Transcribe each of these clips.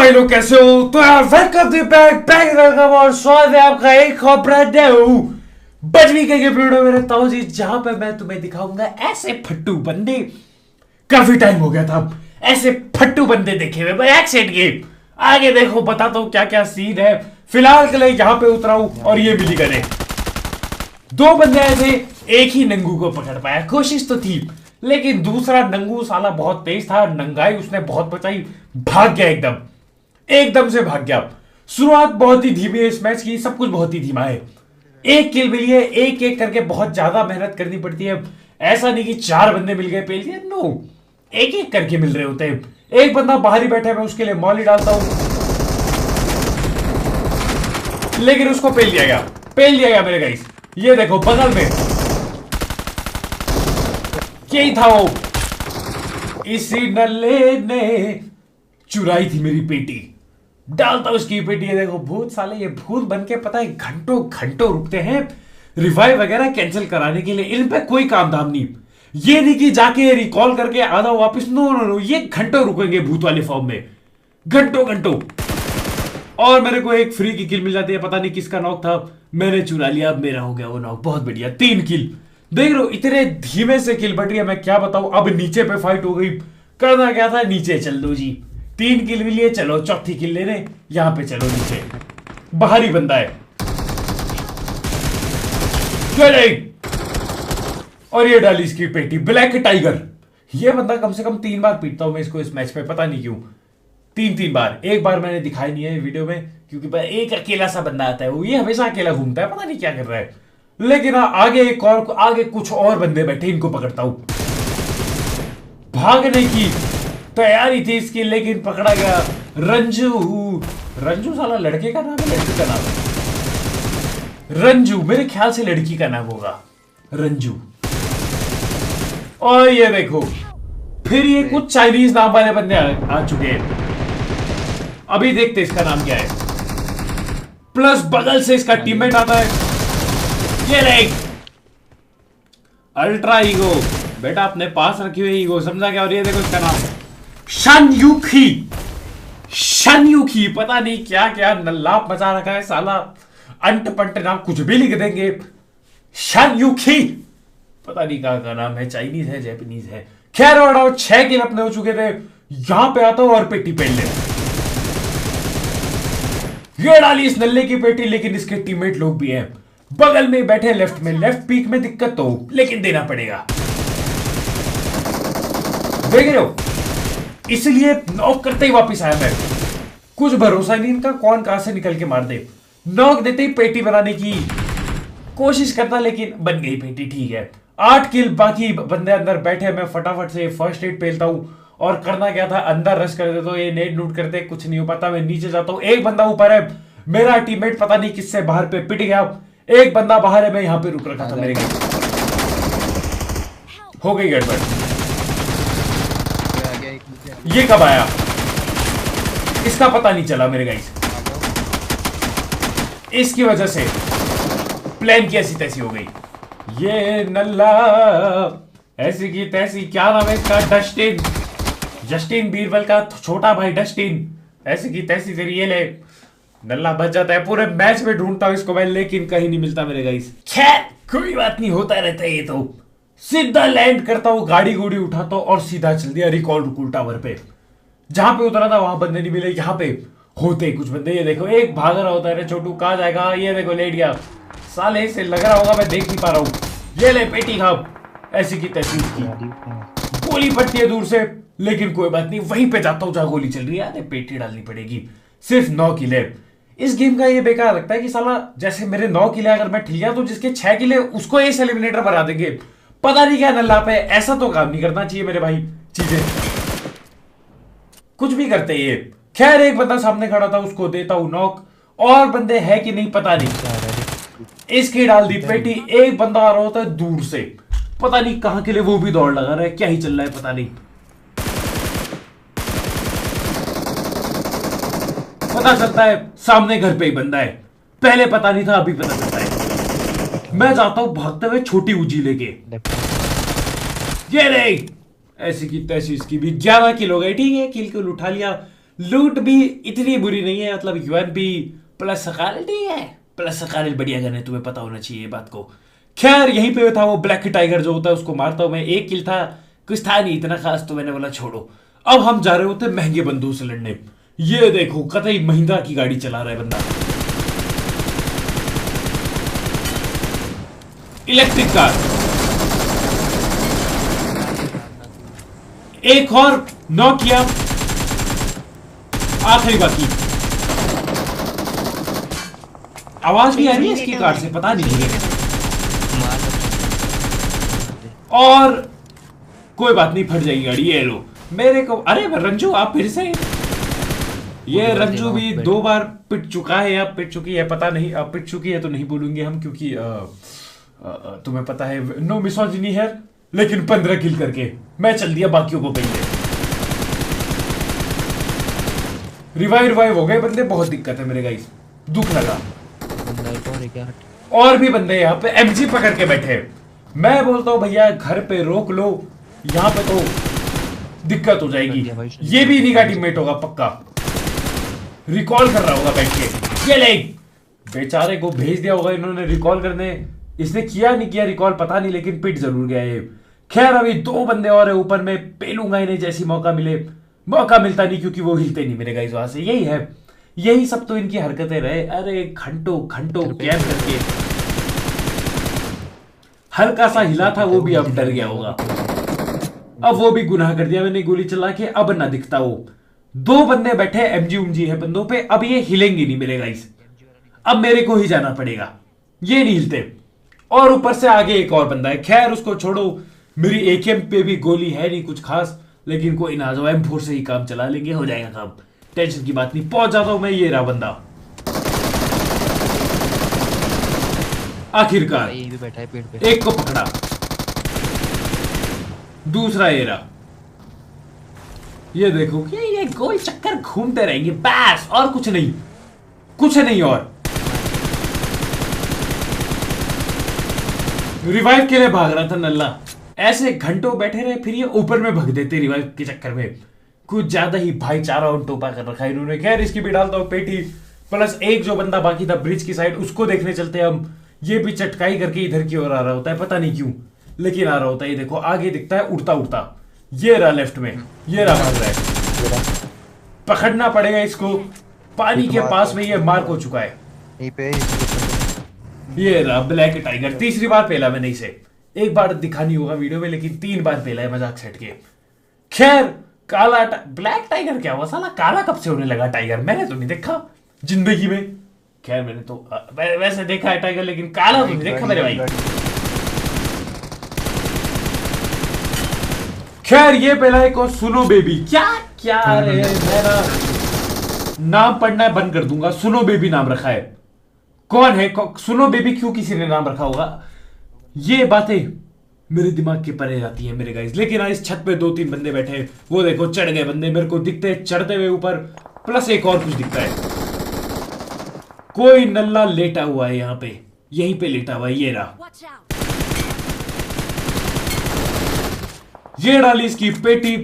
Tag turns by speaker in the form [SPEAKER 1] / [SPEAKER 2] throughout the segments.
[SPEAKER 1] भाई लोग कैसे हो? तो यार वेलकम टू बैक और स्वागत है आपका एक और ब्रांड न्यू बजवी के वीडियो में रहता हूं जी, जहां पे मैं तुम्हें दिखाऊंगा ऐसे फट्टू बंदे। काफी टाइम हो गया था ऐसे फट्टू बंदे देखे हुए भाई एक्सेंट गेम। आगे देखो बताता हूं क्या क्या सीन है। फिलहाल के लिए यहाँ पे उतरा हूं और ये मिली करे दो बंदे आए थे, एक ही नंगू को पकड़ पाया। कोशिश तो थी लेकिन दूसरा नंगू साला बहुत तेज था, नंगाई उसने बहुत बचाई, भाग गया एकदम से भाग गया। शुरुआत बहुत ही धीमी है इस मैच की, सब कुछ बहुत ही धीमा है। एक किल मिली है, एक एक करके बहुत ज्यादा मेहनत करनी पड़ती है। ऐसा नहीं कि चार बंदे मिल गए पेल दिया, नो, एक एक करके मिल रहे होते हैं। एक बंदा बाहर ही बैठा है, मैं उसके लिए मॉली डालता हूं लेकिन उसको पेल दिया गया मेरे गाइस। ये देखो बगल में यही था वो, इसी नल्ले ने चुराई थी मेरी पेटी, डालता उसकी पेटी। ये देखो भूत साले, ये भूत बन के पता है घंटों घंटों रुकते हैं रिवाइव वगैरह कैंसिल कराने के लिए। इन पे कोई काम धाम नहीं, ये नहीं कि जाके रिकॉल करके आधा वापस, नो नो नो, ये घंटों रुकेंगे भूत वाले फॉर्म में, घंटों। और मेरे को एक फ्री की किल मिल जाती है, पता नहीं किसका नॉक था, मैंने चुरा लिया, अब मेरा हो गया वो नॉक। बहुत बढ़िया, 3 किल। देख लो इतने धीमे से किल बट रही है, मैं क्या बताऊं। अब नीचे पे फाइट हो गई, करना क्या था, नीचे चल दो जी। 3 किल मिली है, चलो चौथी किल लेने यहां पे चलो नीचे। बाहरी बंदा है और ये डाली इसकी पेटी, ब्लैक टाइगर। ये बंदा कम से कम 3 बार पीटता हूं मैं इसको इस मैच पे, पता नहीं क्यों 3 बार। एक बार मैंने दिखाई नहीं है वीडियो में क्योंकि एक अकेला सा बंदा आता है, वो ये हमेशा अकेला घूमता है, पता नहीं क्या कर रहा है। लेकिन आगे कुछ और बंदे बैठे, इनको पकड़ता हूं। भागने की तैयारी थी इसकी लेकिन पकड़ा गया। रंजू साला लड़के का नाम है, लड़की का नाम है रंजू, मेरे ख्याल से लड़की का नाम होगा रंजू। और ये देखो फिर ये कुछ चाइनीज नाम वाले बंदे आ चुके हैं। अभी देखते इसका नाम क्या है। प्लस बगल से इसका टीममेट आता है, ये नहीं अल्ट्रा ईगो, बेटा अपने पास रखी हुई ईगो, समझा क्या। और ये देखो इसका नाम शनयुखी, पता नहीं क्या क्या नल्लाप मचा रखा है साला, अंट पंट नाम कुछ भी लिख देंगे। शनयुखी पता नहीं कहां का नाम है, चाइनीज है जैपनीज है। खैर और 6 किल अपने हो चुके थे। यहां पे आता हूं और पेटी पेल ले, ये डाली इस नल्ले की पेटी, लेकिन इसके टीममेट लोग भी हैं बगल में बैठे लेफ्ट में। लेफ्ट पीक में दिक्कत तो लेकिन देना पड़ेगा, देख रहे हो, इसलिए नॉक करते ही वापस आया मैं। कुछ भरोसा नहीं इनका कौन कहां से निकल के मार दे। नॉक देते ही पेटी बनाने की कोशिश करता लेकिन बन गई पेटी, ठीक है। 8 किल, बाकी बंदे अंदर बैठे, मैं फटाफट से फर्स्ट एड पेलता हूं। और करना क्या था, अंदर रश कर देता हूं, ये नेट नूट करते कुछ नहीं हो पाता। मैं नीचे जाता हूं, एक बंदा ऊपर है, मेरा टीममेट पता नहीं किससे बाहर पे पिट गया। एक बंदा बाहर है, मैं यहां पे रुक रखा था, मेरे हो गई गड़बड़। ये कब आया इसका पता नहीं चला मेरे गाइस, इसकी वजह से प्लान की ऐसी तैसी हो गई। ये नल्ला ऐसी की तैसी, क्या नाम है इसका, जस्टिन बीरबल का छोटा भाई डस्टिन, ऐसी की तैसी तेरी। ये ले नल्ला बच जाता है, पूरे मैच में ढूंढता हूं इसको मैं लेकिन कहीं नहीं मिलता मेरे गाइस। खैर कोई बात नहीं, होता रहता है ये तो। सीधा लैंड करता हूं, गाड़ी गुड़ी उठाता हूं और सीधा चल दिया रिकॉल रुकुल टावर पे। जहां पे उतरा था वहां बंदे नहीं मिले, यहाँ पे होते कुछ बंदे। ये देखो एक भाग रहा होता है, छोटू कहां जाएगा, ये देखो लेट गया साले से, लग रहा होगा मैं देख नहीं पा रहा हूं। ये ले पेटी खा, ऐसी की तैसी की गोली पड़ती है दूर से, लेकिन कोई बात नहीं, वहीं पे जाता हूं जहां गोली चल रही है, पेटी डालनी पड़ेगी। सिर्फ 9 किल है। इस गेम का ये बेकार लगता है कि साला जैसे मेरे 9 किल है, अगर मैं ठीक है तो जिसके 6 किल है उसको एस एलिमिनेटर बना देंगे, पता नहीं क्या नल्ला पे। ऐसा तो काम नहीं करना चाहिए मेरे भाई, चीजें कुछ भी करते ये। खैर एक बंदा सामने खड़ा था, उसको देता हूं नॉक। और बंदे है कि नहीं पता नहीं, इसकी डाल दी पेटी। एक बंदा आ रहा होता है दूर से, पता नहीं कहां के लिए, वो भी दौड़ लगा रहा है, क्या ही चल रहा है पता नहीं। पता चलता है सामने घर पे ही बंदा है, पहले पता नहीं था अभी पता चलता है। मैं जाता हूं भागते हुए छोटी उजी लेके, ये नहीं ऐसी की तैसी, इसकी भी 11 किल हो गए, ठीक है, किल उठा लिया। लूट भी इतनी बुरी नहीं है, मतलब यूएमपी प्लस सकालिटी है, प्लस सकालिट बढ़िया गन है, तुम्हें पता होना चाहिए ये बात को। खैर यहीं पे था वो ब्लैक टाइगर जो होता है, उसको मारता हूं मैं, एक किल था, कुछ था नहीं इतना खास, तो मैंने बोला छोड़ो। अब हम जा रहे होते महंगे बंदूक से लड़ने। ये देखो कतई महिंद्रा की गाड़ी चला रहा है बंदा, इलेक्ट्रिक कार। एक और नॉक किया, आखिरी बाकी। आवाज भी आ रही है इसकी कार से, पता नहीं मुझे। और कोई बात नहीं, फट जाएगी गाड़ी। ये लो मेरे को, अरे रंजू आप फिर से, ये रंजू भी 2 बार पिट चुका है या पिट चुकी है पता नहीं। अब पिट चुकी है तो नहीं बोलूंगे हम, क्योंकि तुम्हें पता है नो मिसोजिनी है। लेकिन 15 किल करके मैं चल दिया बाकियों को पहले। रिवाइव हो गए बंदे, बहुत दिक्कत है मेरे गाइस, दुख लगा। और भी बंदे यहाँ पे एमजी पकड़ के बैठे। मैं बोलता हूँ भैया घर पे रोक लो, यहाँ पे तो दिक्कत हो जाएगी। ये भी इन्हीं का टीममेट होगा पक्का, रिकॉल कर रहा होगा बैठ के। ये ले बेचारे को भेज दिया होगा इन्होंने रिकॉल करने, इसने किया नहीं किया रिकॉल पता नहीं, लेकिन पिट जरूर गया ये। खैर अभी 2 बंदे और है ऊपर, में पेलूंगा इन्हें जैसी मौका मिले। मौका मिलता नहीं क्योंकि वो हिलते नहीं मेरे गाइस वहां से। यही है, यही सब तो इनकी हरकतें रहे। अरे घंटों घंटों कैम करके, हल्का सा हिला था वो भी अब डर गया होगा। अब वो भी गुनाह कर दिया मैंने गोली चला के, अब ना दिखता वो। 2 बंदे बैठे एमजी उमजी है बंदों पे, अब ये हिलेंगे नहीं मेरे गाइस, अब मेरे को ही जाना पड़ेगा, ये नहीं हिलते। और ऊपर से आगे एक और बंदा है, खैर उसको छोड़ो, मेरी एकेएम पे भी गोली है नहीं कुछ खास, लेकिन कोई ना, जाओ M4 से ही काम चला लेंगे, हो जाएगा काम, टेंशन की बात नहीं। पहुंच जाता हूं मैं, ये रहा बंदा आखिरकार।
[SPEAKER 2] बैठा है पेड़ पे,
[SPEAKER 1] एक को पकड़ा, दूसरा ये रहा। ये देखो कि ये गोल चक्कर घूमते रहेंगे बस, और कुछ नहीं, कुछ नहीं। और रिवाइव के लिए भाग रहा था नल्ला, ऐसे घंटों बैठे रहे, फिर ये ऊपर में भग देते रिवाइव के चक्कर में। कुछ ज्यादा ही भाईचारा और टोपा कर रखा है इन्होंने। खैर इसकी भी डालता हूं पेटी, प्लस एक जो बंदा बाकी था ब्रिज की साइड, उसको देखने चलते हैं हम। ये भी चटकाई करके इधर की ओर आ रहा होता है, पता नहीं क्यों, लेकिन आ रहा होता है। ये देखो आगे दिखता है उड़ता उड़ता, ये रहा लेफ्ट में, ये रहा भाग रहा है। पकड़ना पड़ेगा इसको, पानी के पास में ये मार्क हो चुका है। ये रहा ब्लैक टाइगर, तीसरी बार पेला मैंने इसे। एक बार दिखानी होगा वीडियो में, लेकिन 3 बार पेला है मजाक सेट के। खैर काला ब्लैक टाइगर क्या हुआ साला, काला कब से होने लगा टाइगर, मैंने तो नहीं देखा जिंदगी में। खैर मैंने तो वैसे देखा है टाइगर, लेकिन काला तो नहीं देखा मेरे भाई। खैर ये पहला एक और सुनो बेबी, क्या क्या रे, मेरा नाम पढ़ना बंद कर दूंगा। सुनो बेबी नाम रखा है, कौन है सुनो बेबी, क्यों किसी ने नाम रखा होगा, ये बातें मेरे दिमाग के परे जाती है मेरे गाइस। लेकिन इस छत पे 2-3 बंदे बैठे, वो देखो चढ़ गए बंदे, मेरे को दिखते हैं चढ़ते हुए ऊपर, प्लस एक और कुछ दिखता है। कोई नल्ला लेटा हुआ है यहाँ पे, यहीं पे लेटा हुआ है, ये रहा। ये डाली इसकी पेटी।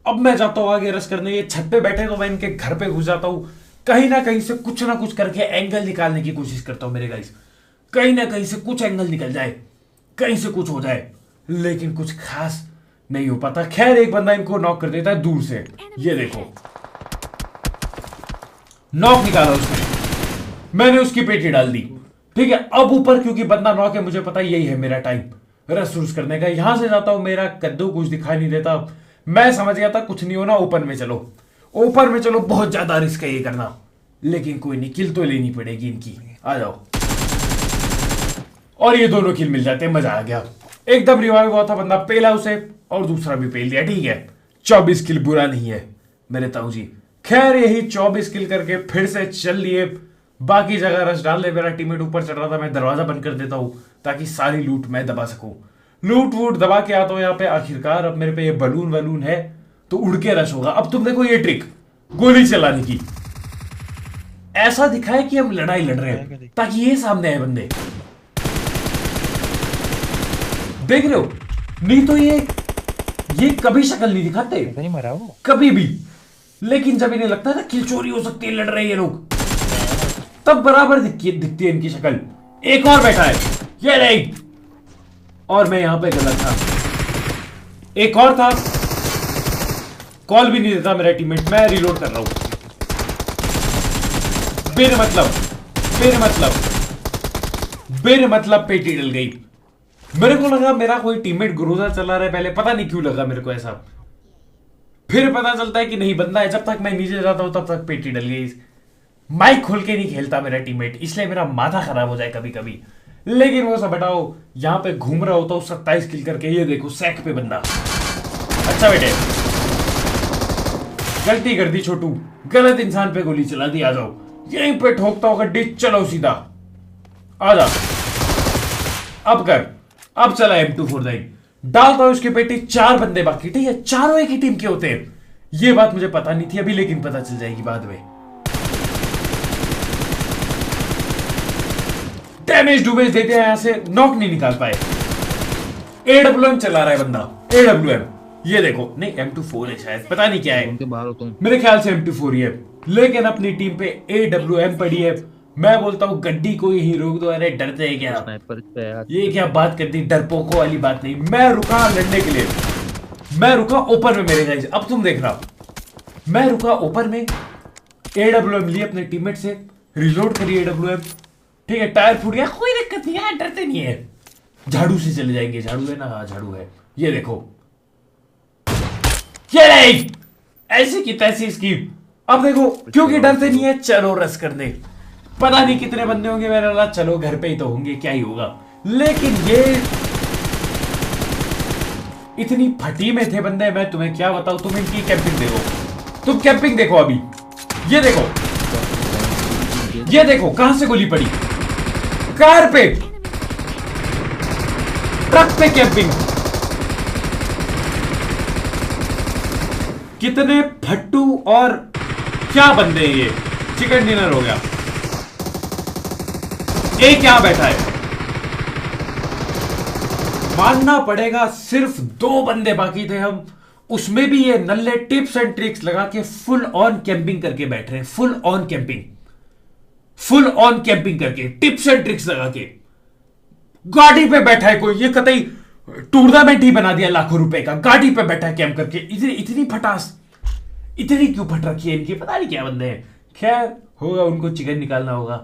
[SPEAKER 1] अब मैं जाता हूं आगे रश करने, ये छत पे बैठे तो मैं इनके घर पे घुस जाता हूं, कहीं ना कहीं से कुछ ना कुछ करके एंगल निकालने की कोशिश करता हूं मेरे गाइस। कहीं ना कहीं से कुछ एंगल निकल जाए, कहीं से कुछ हो जाए, लेकिन कुछ खास नहीं हो पाता। खैर एक बंदा इनको नॉक कर देता है दूर से, ये देखो नॉक निकाला उसने, मैंने उसकी पेटी डाल दी। ठीक है अब ऊपर, क्योंकि बंदा नॉक है, मुझे पता यही है मेरा टाइम रस रुस करने का। यहां से जाता हूं, मेरा कद्दू कुछ दिखाई नहीं देता, मैं समझ गया था कुछ नहीं होना, ओपन में चलो, ओपन में चलो, बहुत ज्यादा रिस्क है ये करना, लेकिन कोई नहीं, किल तो लेनी पड़ेगी इनकी, आ जाओ। और ये दोनों किल मिल जाते हैं, मजा आ गया। एकदम रिवाइव हुआ था बंदा, पेला उसे और दूसरा भी पेल दिया। ठीक है 24 किल बुरा नहीं है मेरे ताऊ जी। खैर यही 24 किल करके फिर से चल लिए, बाकी जगह रश डाल ले। मेरा टीममेट ऊपर चढ़ रहा था, मैं दरवाजा बंद कर देता हूं ताकि सारी लूट मैं दबा सकूं। लूट वूट दबा के आता हूं यहाँ पे आखिरकार। अब मेरे पे ये बलून वलून है तो उड़ के रश होगा। अब तुम देखो ये ट्रिक गोली चलाने की, ऐसा दिखाए कि हम लड़ाई लड़ रहे हैं ताकि ये सामने आए बंदे, देख रहे हो, नहीं तो ये कभी शक्ल नहीं दिखाते,
[SPEAKER 2] नहीं मरा वो
[SPEAKER 1] कभी भी। लेकिन जब इन्हें लगता है ना किल चोरी हो सकती है, लड़ रहे हैं ये लोग, तब बराबर दिखती है इनकी शक्ल। एक और बैठा है, ये नहीं, और मैं यहां पे गलत था। एक और था, कॉल भी नहीं देता मेरा टीममेट, मैं रिलोड कर रहा हूं बेर मतलब पेटी डल गई। मेरे को लगा मेरा कोई टीममेट ग्रोजा चला रहा है पहले, पता नहीं क्यों लगा मेरे को ऐसा। फिर पता चलता है कि नहीं बंदा है। जब तक मैं नीचे जाता हूं तब तक पेटी डल गई। माइक खोल के नहीं खेलता मेरा टीममेट, इसलिए मेरा माथा खराब हो जाए कभी कभी। लेकिन वो सब हटाओ, यहां पे घूम रहा होता हूं 27 किल करके। ये देखो सैक पे बंदा। अच्छा बेटे, गलती कर दी छोटू, गलत इंसान पे गोली चला दी। आ जाओ, यहीं पे ठोकता हूं गड्डी, चलो सीधा आ जा। अब कर, अब चला M249, डालता हूं उसके पेटी। 4 बंदे बाकी, ठीक है, चारों एक ही टीम के होते हैं। ये बात मुझे पता नहीं थी अभी, लेकिन पता चल जाएगी बाद में। डैमेज डूमेज देते हैं, यहां से नॉक नहीं निकाल पाए। AWM चला रहा है बंदा, AWM, ये देखो। नहीं M24 है शायद, पता नहीं क्या है, मेरे ख्याल से M24 ही है। लेकिन अपनी टीम पे AWM पड़ी है। मैं बोलता हूँ गड्डी को ही रोक दो। अरे डरते हैं क्या, ये क्या बात कर दी, डरपोकों वाली बात नहीं। मैं रुका लड़ने के लिए, मैं रुका ओपन में मेरे गाइस। अब तुम देख रहा, मैं रुका ओपन में, AWM ली अपने टीममेट से, रिलोड करी AWM, ठीक है, टायर फूट गया, कोई दिक्कत नहीं है, डरते नहीं है। झाड़ू से चले जाएंगे, झाड़ू है ना, हाँ झाड़ू है। ये देखो, ये नहीं, ऐसी की तैसी स्कीम। अब देखो, क्योंकि डरते नहीं है, चलो रस करने। पता नहीं कितने बंदे होंगे मेरे साथ, चलो घर पे ही तो होंगे, क्या ही होगा। लेकिन ये इतनी फटी में थे बंदे, मैं तुम्हें क्या बताऊं। तुम इनकी कैंपिंग देखो, तुम कैंपिंग देखो अभी। ये देखो, ये देखो कहां से गोली पड़ी, कार पे, ट्रक पे कैंपिंग। कितने फट्टू और क्या बंदे हैं ये। चिकन डिनर हो गया। एक यहां बैठा है, मानना पड़ेगा सिर्फ 2 बंदे बाकी थे हम, उसमें भी ये नल्ले टिप्स एंड ट्रिक्स लगा के फुल ऑन कैंपिंग करके बैठ रहे हैं। फुल ऑन कैंपिंग करके टिप्स एंड ट्रिक्स लगा के गाड़ी पे बैठा है कोई। ये कतई टूर्नामेंट ही बना दिया लाखों रुपए का, गाड़ी पे बैठा है कैंप करके। इतनी फटास, इतनी क्यों फट रखी है इनकी, पता नहीं क्या बंदे हैं। खैर होगा, उनको चिकन निकालना होगा,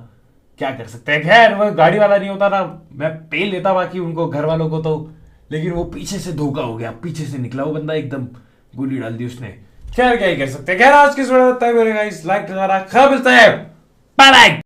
[SPEAKER 1] क्या कर सकते हैं। खैर वो गाड़ी वाला नहीं होता ना, मैं पेल लेता बाकी उनको, घर वालों को तो। लेकिन वो पीछे से धोखा हो गया, पीछे से निकला वो बंदा, एकदम गोली डाल दी उसने। खैर क्या ही कर सकते हैं। खैर आज किस वीडियो में मेरे गाइस, लाइक वगैरह खा मिलता है, बाय बाय।